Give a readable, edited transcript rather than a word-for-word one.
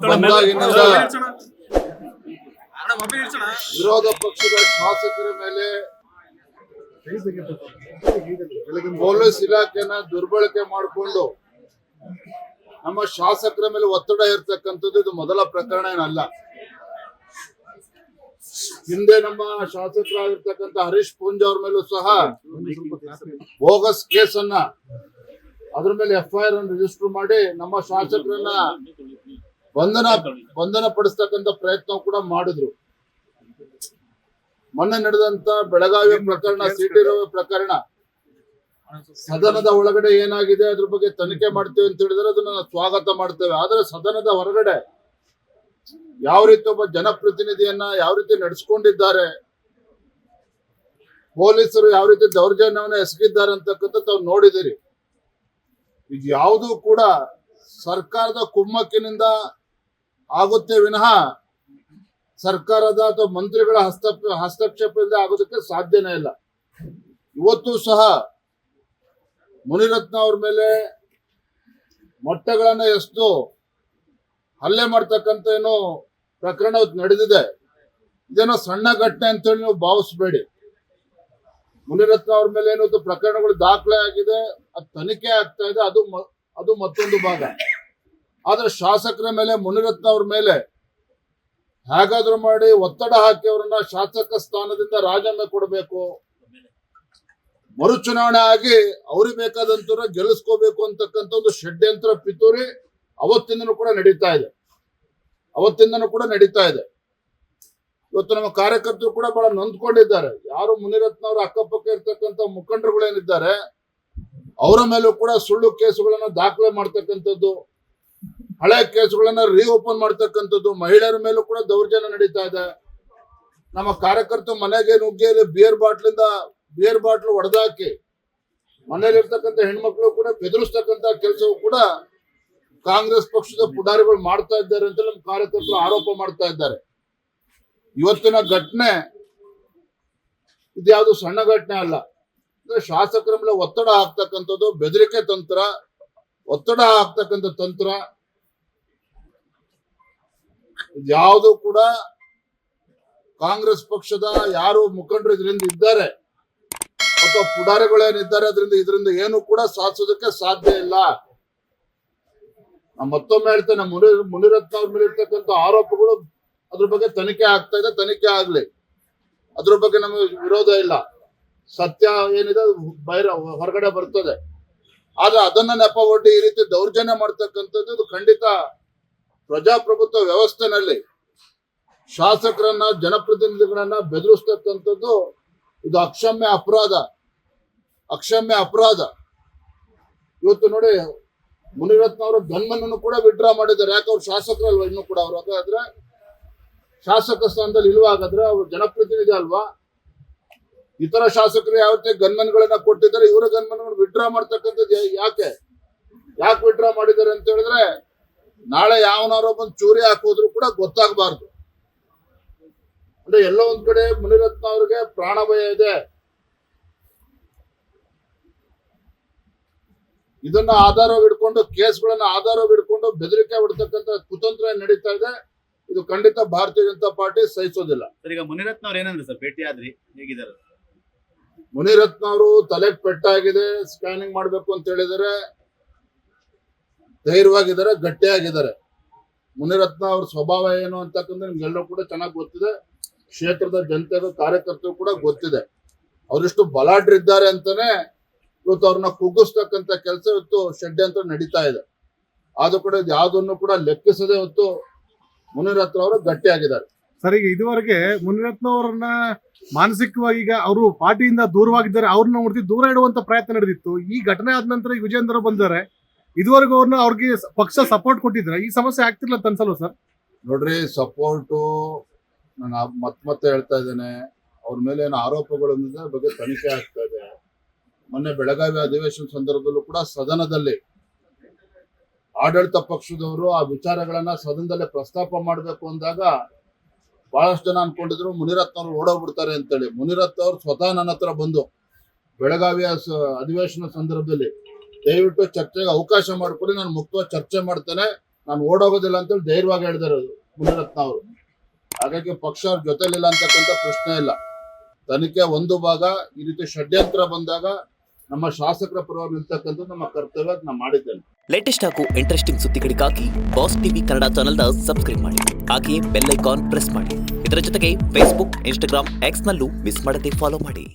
ಬಂದಾಗಿನಿಂದ ವಿರೋಧ ಪಕ್ಷದ ಶಾಸಕರ ಮೇಲೆ ಪೊಲೀಸ್ ಇಲಾಖೆನ ದುರ್ಬಳಕೆ ಮಾಡಿಕೊಂಡು ನಮ್ಮ ಶಾಸಕರ ಮೇಲೆ ಒತ್ತಡ ಇರ್ತಕ್ಕಂಥದ್ದು ಇದು ಮೊದಲ ಪ್ರಕರಣ ಏನಲ್ಲ. ಹಿಂದೆ ನಮ್ಮ ಶಾಸಕರಾಗಿರ್ತಕ್ಕಂಥ ಹರೀಶ್ ಪೂಂಜಾ ಅವ್ರ ಮೇಲೂ ಸಹ ಬೋಗಸ್ ಕೇಸನ್ನ ಅದ್ರ ಮೇಲೆ FIR ಅನ್ನು ರಿಜಿಸ್ಟರ್ ಮಾಡಿ ನಮ್ಮ ಶಾಸಕರನ್ನ ಬಂಧನ ಪಡಿಸ್ತಕ್ಕಂಥ ಪ್ರಯತ್ನ ಕೂಡ ಮಾಡಿದ್ರು. ಮೊನ್ನೆ ನಡೆದಂತ ಬೆಳಗಾವಿ ಪ್ರಕರಣ, ಸಿಟಿ ರವಿ ಪ್ರಕರಣ, ಸದನದ ಒಳಗಡೆ ಏನಾಗಿದೆ ಅದ್ರ ಬಗ್ಗೆ ತನಿಖೆ ಮಾಡ್ತೇವೆ ಅಂತ ಹೇಳಿದ್ರೆ ಅದನ್ನ ಸ್ವಾಗತ ಮಾಡ್ತೇವೆ. ಆದ್ರೆ ಸದನದ ಹೊರಗಡೆ ಯಾವ ರೀತಿ ಒಬ್ಬ ಜನಪ್ರತಿನಿಧಿಯನ್ನ ಯಾವ ರೀತಿ ನಡೆಸ್ಕೊಂಡಿದ್ದಾರೆ, ಪೊಲೀಸರು ಯಾವ ರೀತಿ ದೌರ್ಜನ್ಯವನ್ನ ಎಸಗಿದ್ದಾರೆ ಅಂತಕ್ಕಂಥ ತಾವು ನೋಡಿದಿರಿ. ಇದು ಯಾವುದೂ ಕೂಡ ಸರ್ಕಾರದ ಕುಮ್ಮಕ್ಕಿನಿಂದ ಆಗುತ್ತೆ ವಿನಃ ಸರ್ಕಾರದ ಅಥವಾ ಮಂತ್ರಿಗಳ ಹಸ್ತಕ್ಷೇಪದಿಂದ ಆಗೋದಕ್ಕೆ ಸಾಧ್ಯನೇ ಇಲ್ಲ. ಇವತ್ತು ಸಹ ಮುನಿರತ್ನ ಅವ್ರ ಮೇಲೆ ಮೊಟ್ಟೆಗಳನ್ನ ಎಷ್ಟು ಹಲ್ಲೆ ಮಾಡ್ತಕ್ಕಂಥ ಏನೋ ಪ್ರಕರಣ ನಡೆದಿದೆ. ಇದೇನೋ ಸಣ್ಣ ಘಟನೆ ಅಂತೇಳಿ ನೀವು ಭಾವಿಸ್ಬೇಡಿ. ಮುನಿರತ್ನ ಅವ್ರ ಮೇಲೆ ಏನೋ ಪ್ರಕರಣಗಳು ದಾಖಲೆ ಆಗಿದೆ, ಅದು ತನಿಖೆ ಆಗ್ತಾ ಇದೆ, ಅದು ಮತ್ತೊಂದು ಭಾಗ. ಆದ್ರೆ ಶಾಸಕರ ಮೇಲೆ, ಮುನಿರತ್ನ ಅವ್ರ ಮೇಲೆ ಹೇಗಾದ್ರೂ ಮಾಡಿ ಒತ್ತಡ ಹಾಕಿ ಅವರನ್ನ ಶಾಸಕ ಸ್ಥಾನದಿಂದ ರಾಜೀನಾಮೆ ಕೊಡಬೇಕು, ಮರುಚುನಾವಣೆ ಆಗಿ ಅವ್ರಿಗೆ ಬೇಕಾದಂತ ಗೆಲ್ಲಿಸ್ಕೋಬೇಕು ಅಂತಕ್ಕಂಥ ಒಂದು ಷಡ್ಯಂತ್ರ ಪಿತೂರಿ ಅವತ್ತಿಂದನೂ ಕೂಡ ನಡೀತಾ ಇದೆ. ಇವತ್ತು ನಮ್ಮ ಕಾರ್ಯಕರ್ತರು ಕೂಡ ಬಹಳ ನೊಂದ್ಕೊಂಡಿದ್ದಾರೆ. ಯಾರು ಮುನಿರತ್ನ ಅವರ ಅಕ್ಕಪಕ್ಕ ಇರ್ತಕ್ಕಂಥ ಮುಖಂಡರುಗಳೇನಿದ್ದಾರೆ ಅವರ ಮೇಲೂ ಕೂಡ ಸುಳ್ಳು ಕೇಸುಗಳನ್ನ ದಾಖಲೆ ಮಾಡ್ತಕ್ಕಂಥದ್ದು, ಹಳೆ ಕೇಸುಗಳನ್ನ ರೀಓಪನ್ ಮಾಡ್ತಕ್ಕಂಥದ್ದು, ಮಹಿಳೆಯರ ಮೇಲೂ ಕೂಡ ದೌರ್ಜನ್ಯ ನಡೀತಾ ಇದೆ. ನಮ್ಮ ಕಾರ್ಯಕರ್ತರು ಮನೆಗೆ ನುಗ್ಗಿ ಬಿಯರ್ ಬಾಟ್ಲು ಒಡೆದಾಕಿ ಮನೇಲಿ ಇರ್ತಕ್ಕಂಥ ಹೆಣ್ಮಕ್ಳು ಕೂಡ ಬೆದರಿಸ್ತಕ್ಕಂಥ ಕೆಲಸವು ಕೂಡ ಕಾಂಗ್ರೆಸ್ ಪಕ್ಷದ ಪುಡಾರಿಗಳು ಮಾಡ್ತಾ ಇದ್ದಾರೆ ಅಂತ ನಮ್ಮ ಕಾರ್ಯಕರ್ತರು ಆರೋಪ ಮಾಡ್ತಾ ಇದ್ದಾರೆ. ಇವತ್ತಿನ ಘಟನೆ ಇದ್ಯಾವುದು ಸಣ್ಣ ಘಟನೆ ಅಲ್ಲ. ಶಾಸಕರ ಮೇಲೆ ಒತ್ತಡ ಹಾಕ್ತಕ್ಕಂಥದ್ದು, ಬೆದರಿಕೆ ತಂತ್ರ, ಒತ್ತಡ ಹಾಕ್ತಕ್ಕಂಥ ತಂತ್ರ ಯಾವುದು ಕೂಡ ಕಾಂಗ್ರೆಸ್ ಪಕ್ಷದ ಯಾರು ಮುಖಂಡರು ಇದರಿಂದ ಇದ್ದಾರೆ ಅಥವಾ ಪುಡಾರಿಗಳೇನಿದ್ದಾರೆ ಇದರಿಂದ ಏನು ಕೂಡ ಸಾಧಿಸೋದಕ್ಕೆ ಸಾಧ್ಯ ಇಲ್ಲ. ನಾನು ಮತ್ತೊಮ್ಮೆ ಹೇಳ್ತೇನೆ, ಮುನಿರತ್ನ ಅವ್ರ ಮೇಲೆ ಇರ್ತಕ್ಕಂಥ ಆರೋಪಗಳು ಅದ್ರ ಬಗ್ಗೆ ತನಿಖೆ ಆಗ್ತಾ ಇದೆ, ತನಿಖೆ ಆಗ್ಲಿ, ಅದ್ರ ಬಗ್ಗೆ ನಮಗೆ ವಿರೋಧ ಇಲ್ಲ. ಸತ್ಯ ಏನಿದೆ ಹೊರಗಡೆ ಬರ್ತದೆ. ಆದ್ರೆ ಅದನ್ನ ನೆಪ ಒಡ್ಡಿ ಈ ರೀತಿ ದೌರ್ಜನ್ಯ ಮಾಡ್ತಕ್ಕಂಥದ್ದು ಇದು ಖಂಡಿತ ಪ್ರಜಾಪ್ರಭುತ್ವ ವ್ಯವಸ್ಥೆನಲ್ಲಿ ಶಾಸಕರನ್ನ, ಜನಪ್ರತಿನಿಧಿಗಳನ್ನ ಬೆದರಿಸ್ತಕ್ಕಂಥದ್ದು ಇದು ಅಕ್ಷಮ್ಯ ಅಪರಾಧ. ಇವತ್ತು ನೋಡಿ, ಮುನಿರತ್ನ ಅವರು ಗನ್ಮನ್ ಕೂಡ ವಿಡ್ರಾ ಮಾಡಿದ್ದಾರೆ. ಯಾಕೆ ಅವ್ರು ಶಾಸಕರಲ್ವಾ ಇನ್ನೂ ಕೂಡ? ಅವ್ರು ಹಾಗಾದ್ರೆ ಶಾಸಕ ಸ್ಥಾನದಲ್ಲಿ ಇಲ್ವಾ? ಹಾಗಾದ್ರೆ ಅವ್ರು ಜನಪ್ರತಿನಿಧಿ ಅಲ್ವಾ? ಇತರ ಶಾಸಕರು ಯಾವತ್ತೇ ಗನ್ಮನ್ಗಳನ್ನ ಕೊಟ್ಟಿದ್ದಾರೆ, ಇವರ ಗನ್ಮನ್ ವಿಡ್ರಾ ಮಾಡ್ತಕ್ಕಂಥದ್ದು ಯಾಕೆ ವಿಡ್ರಾ ಮಾಡಿದ್ದಾರೆ ಅಂತ ಹೇಳಿದ್ರೆ ನಾಳೆ ಯಾವನಾರೋ ಬಂದು ಚೂರಿ ಹಾಕೋದ್ರು ಕೂಡ ಗೊತ್ತಾಗಬಾರ್ದು. ಅಂದ್ರೆ ಎಲ್ಲೋ ಒಂದ್ ಕಡೆ ಮುನಿರತ್ನ ಅವ್ರಿಗೆ ಪ್ರಾಣ ಭಯ ಇದೆ. ಇದನ್ನ ಆಧಾರವಿಡ್ಕೊಂಡು, ಕೇಸ್ಗಳನ್ನ ಆಧಾರವಿಡ್ಕೊಂಡು ಬೆದರಿಕೆ ಹೊಡ್ತಕ್ಕಂಥ ಕುತಂತ್ರ ನಡೀತಾ ಇದೆ. ಇದು ಖಂಡಿತ ಭಾರತೀಯ ಜನತಾ ಪಾರ್ಟಿ ಸಹಿಸೋದಿಲ್ಲ. ಈಗ ಮುನಿರತ್ನ ಅವ್ರು ಏನಂದ್ರೆ ಸರ್, ಭೇಟಿ ಆದ್ರಿ, ಹೇಗಿದ್ದಾರೆ? ಮುನಿರತ್ನ ಅವರು ತಲೆಗೆ ಪೆಟ್ಟಾಗಿದೆ, ಸ್ಕ್ಯಾನಿಂಗ್ ಮಾಡ್ಬೇಕು ಅಂತ ಹೇಳಿದರೆ ಧೈರ್ಯವಾಗಿದ್ದಾರೆ, ಗಟ್ಟಿಯಾಗಿದ್ದಾರೆ. ಮುನಿರತ್ನ ಅವ್ರ ಸ್ವಭಾವ ಏನು ಅಂತಕ್ಕಂಥ ನಿಮ್ಗೆಲ್ಲರೂ ಕೂಡ ಚೆನ್ನಾಗಿ ಗೊತ್ತಿದೆ. ಕ್ಷೇತ್ರದ ಜನತೆಗೂ ಕಾರ್ಯಕರ್ತರು ಕೂಡ ಗೊತ್ತಿದೆ. ಅವರಿಷ್ಟು ಬಲಾಢ್ರಿದ್ದಾರೆ ಅಂತಾನೆ ಇವತ್ತು ಅವ್ರನ್ನ ಕುಗ್ಗಿಸ್ತಕ್ಕಂಥ ಕೆಲಸ ಇವತ್ತು ಷಡ್ಯಂತ್ರ ನಡೀತಾ ಇದೆ. ಆದ್ರೂ ಕೂಡ ಯಾವುದನ್ನು ಕೂಡ ಲೆಕ್ಕಿಸದೆ ಇವತ್ತು ಮುನಿರತ್ನ ಅವರು ಗಟ್ಟಿಯಾಗಿದ್ದಾರೆ. ಸರ್, ಈಗ ಇದುವರೆಗೆ ಮುನಿರತ್ನ ಅವರನ್ನ ಮಾನಸಿಕವಾಗಿ ಈಗ ಅವರು ಪಾರ್ಟಿಯಿಂದ ದೂರವಾಗಿದ್ದಾರೆ, ಅವ್ರನ್ನ ದೂರ ಇಡುವಂತ ಪ್ರಯತ್ನ ನಡೆದಿತ್ತು. ಈ ಘಟನೆ ಆದ ನಂತರ ಈಗ ವಿಜೇಂದ್ರ ಬಂದರೆ ಇದುವರೆಗೂ ಅವ್ರಿಗೆ ಪಕ್ಷ ಸಪೋರ್ಟ್ ಕೊಟ್ಟಿದ್ರೆ ಈ ಸಮಸ್ಯೆ ಆಗ್ತಿರ್ಲ ಅಂತ ಅನ್ಸಲ್ವ ಸರ್? ನೋಡ್ರಿ, ಸಪೋರ್ಟು ನಾನು ಮತ್ತೆ ಹೇಳ್ತಾ ಇದ್ದೇನೆ, ಅವ್ರ ಮೇಲೆ ಏನು ಆರೋಪಗಳು ಬಗ್ಗೆ ತನಿಖೆ ಆಗ್ತಾ ಇದೆ. ಮೊನ್ನೆ ಬೆಳಗಾವಿ ಅಧಿವೇಶನ ಸಂದರ್ಭದಲ್ಲೂ ಕೂಡ ಸದನದಲ್ಲಿ ಆಡಳಿತ ಪಕ್ಷದವರು ಆ ವಿಚಾರಗಳನ್ನ ಸದನದಲ್ಲೇ ಪ್ರಸ್ತಾಪ ಮಾಡಬೇಕು ಅಂದಾಗ ಬಹಳಷ್ಟು ಜನ ಅನ್ಕೊಂಡಿದ್ರು ಮುನಿರತ್ನ ಅವರು ಓಡೋಗ್ಬಿಡ್ತಾರೆ ಅಂತೇಳಿ. ಮುನಿರತ್ನ ಅವರು ಸ್ವತಃ ನನ್ನ ಹತ್ರ ಬಂದು ಬೆಳಗಾವಿಯ ಅಧಿವೇಶನ ಸಂದರ್ಭದಲ್ಲಿ ದಯವಿಟ್ಟು ಚರ್ಚೆಗೆ ಅವಕಾಶ ಮಾಡಿಕೊಡಿ, ನಾನು ಮುಕ್ತವಾಗಿ ಚರ್ಚೆ ಮಾಡ್ತೇನೆ, ನಾನು ಓಡೋಗೋದಿಲ್ಲ ಅಂತೇಳಿ ಧೈರ್ಯವಾಗಿ ಹೇಳಿದಾರೆ ಮುನಿರತ್ನ ಅವರು. ಹಾಗಾಗಿ ಪಕ್ಷ ಅವ್ರ ಜೊತೆಲಿಲ್ಲ ಅಂತಕ್ಕಂಥ ಪ್ರಶ್ನೆ ಇಲ್ಲ. ತನಿಖೆ ಒಂದು ಭಾಗ, ಈ ರೀತಿ ಷಡ್ಯಂತ್ರ ಬಂದಾಗ ನಮ್ಮ ಶಾಸಕರ ಪರವಾಗಿ ನಿಲ್ತಕ್ಕಂಥದ್ದು ನಮ್ಮ ಕರ್ತವ್ಯ, ನಾವು ಮಾಡಿದ್ದೇನೆ. ಲೇಟೆಸ್ಟ್ ಹಾಗೂ ಇಂಟ್ರೆಸ್ಟಿಂಗ್ ಸುದ್ದಿಗಳಿಗಾಗಿ ಬಾಸ್ ಟಿವಿ ಕನ್ನಡ ಚಾನೆಲ್ನ ಸಬ್ಸ್ಕ್ರೈಬ್ ಮಾಡಿ. ಹಾಗೆಯೇ ಬೆಲ್ ಐಕಾನ್ ಪ್ರೆಸ್ ಮಾಡಿ. ಇದರ ಜೊತೆಗೆ ಫೇಸ್ಬುಕ್, ಇನ್ಸ್ಟಾಗ್ರಾಮ್, ಎಕ್ಸ್ ನಲ್ಲೂ ಮಿಸ್ ಮಾಡದೆ ಫಾಲೋ ಮಾಡಿ.